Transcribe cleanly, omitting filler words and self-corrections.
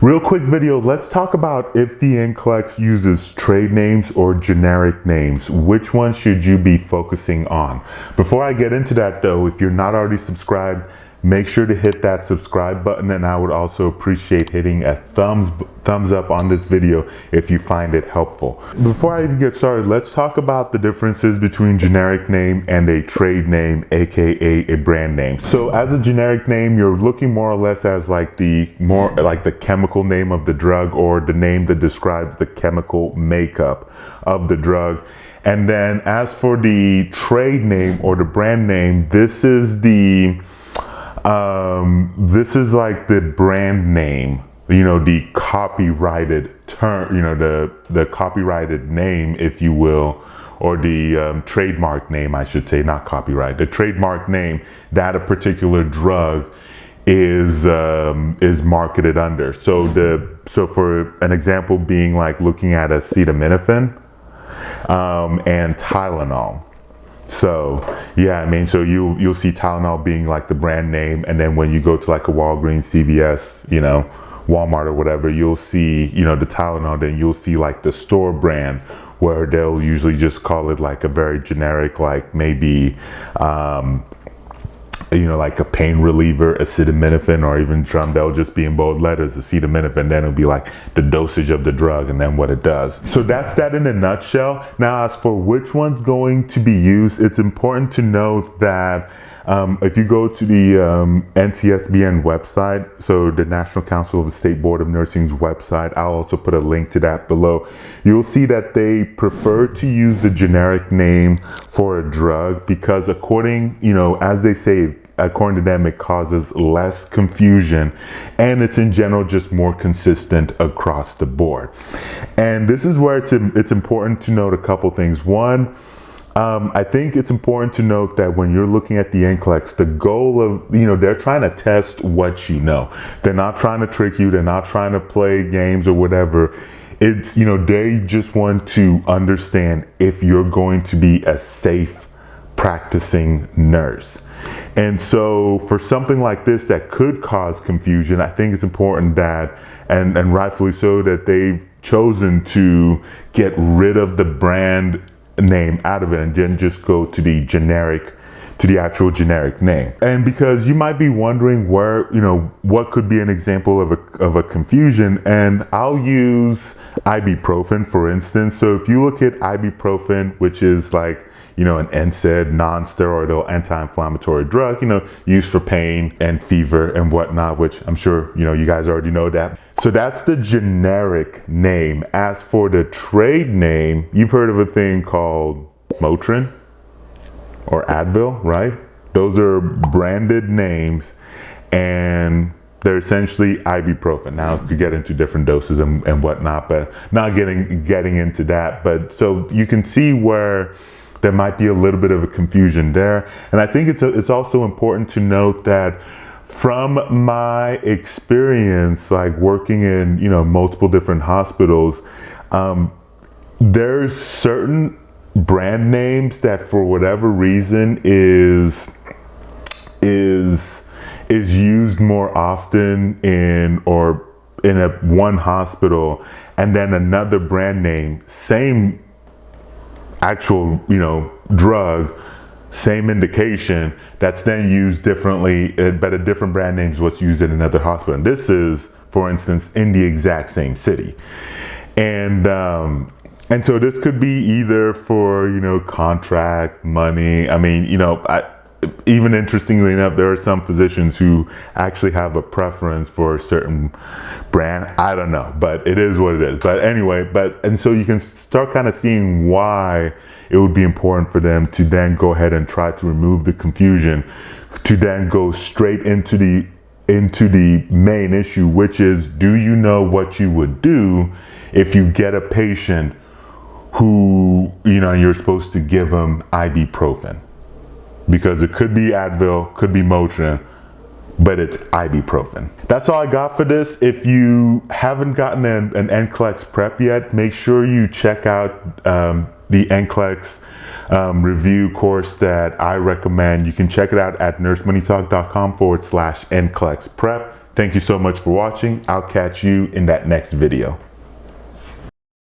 Real quick video, let's talk about if the NCLEX uses trade names or generic names. Which one should you be focusing on? Before I get into that though, if you're not already subscribed, make sure to hit that subscribe button, and I would also appreciate hitting a thumbs up on this video if you find it helpful. Before I even get started, let's talk about the differences between generic name and a trade name, aka a brand name. So as a generic name, you're looking more or less as like the chemical name of the drug, or the name that describes the chemical makeup of the drug. And then as for the trade name or the brand name, this is like the brand name, the copyrighted term, the copyrighted name, if you will, or the trademark name, I should say, not copyright, the trademark name that a particular drug is marketed under. So for an example being like looking at acetaminophen and Tylenol. So yeah, I mean, so you'll see Tylenol being like the brand name, and then when you go to like a Walgreens, CVS, Walmart or whatever, you'll see, the Tylenol, then you'll see like the store brand, where they'll usually just call it like a very generic, like maybe like a pain reliever, acetaminophen, or even they'll just be in bold letters, acetaminophen, then it'll be like the dosage of the drug and then what it does. So that's that in a nutshell. Now, as for which one's going to be used, it's important to note that if you go to the NCSBN website, so the National Council of the State Board of Nursing's website, I'll also put a link to that below. You'll see that they prefer to use the generic name for a drug because according to them, it causes less confusion, and it's in general just more consistent across the board. And this is where it's important to note a couple things. One, I think it's important to note that when you're looking at the NCLEX, the goal of, they're trying to test what you know. They're not trying to trick you. They're not trying to play games or whatever. It's, they just want to understand if you're going to be a safe practicing nurse. And so for something like this that could cause confusion, I think it's important that, and rightfully so, that they've chosen to get rid of the brand name out of it and then just go to the actual generic name. And because you might be wondering where, what could be an example of a confusion, and I'll use ibuprofen for instance. So if you look at ibuprofen, which is like, an NSAID, non-steroidal anti-inflammatory drug, used for pain and fever and whatnot, which I'm sure, you guys already know that. So that's the generic name. As for the trade name, you've heard of a thing called Motrin or Advil, right? Those are branded names, and they're essentially ibuprofen. Now, you could get into different doses and whatnot, but not getting into that. But so you can see where there might be a little bit of a confusion there. And I think it's also important to note that from my experience, like working in, multiple different hospitals, there's certain brand names that for whatever reason is used more often in a one hospital, and then another brand name, same actual, drug, same indication, that's then used differently, but a different brand name is what's used in another hospital. And this is, for instance, in the exact same city. And so this could be either for, contract, money. I mean, even interestingly enough, there are some physicians who actually have a preference for a certain brand. I don't know, but it is what it is. But anyway, and so you can start kind of seeing why it would be important for them to then go ahead and try to remove the confusion, to then go straight into the main issue, which is, do you know what you would do if you get a patient who, you're supposed to give them ibuprofen? Because it could be Advil, could be Motrin, but it's ibuprofen. That's all I got for this. If you haven't gotten an NCLEX prep yet, make sure you check out the NCLEX review course that I recommend. You can check it out at nursemoneytalk.com/NCLEX prep. Thank you so much for watching. I'll catch you in that next video.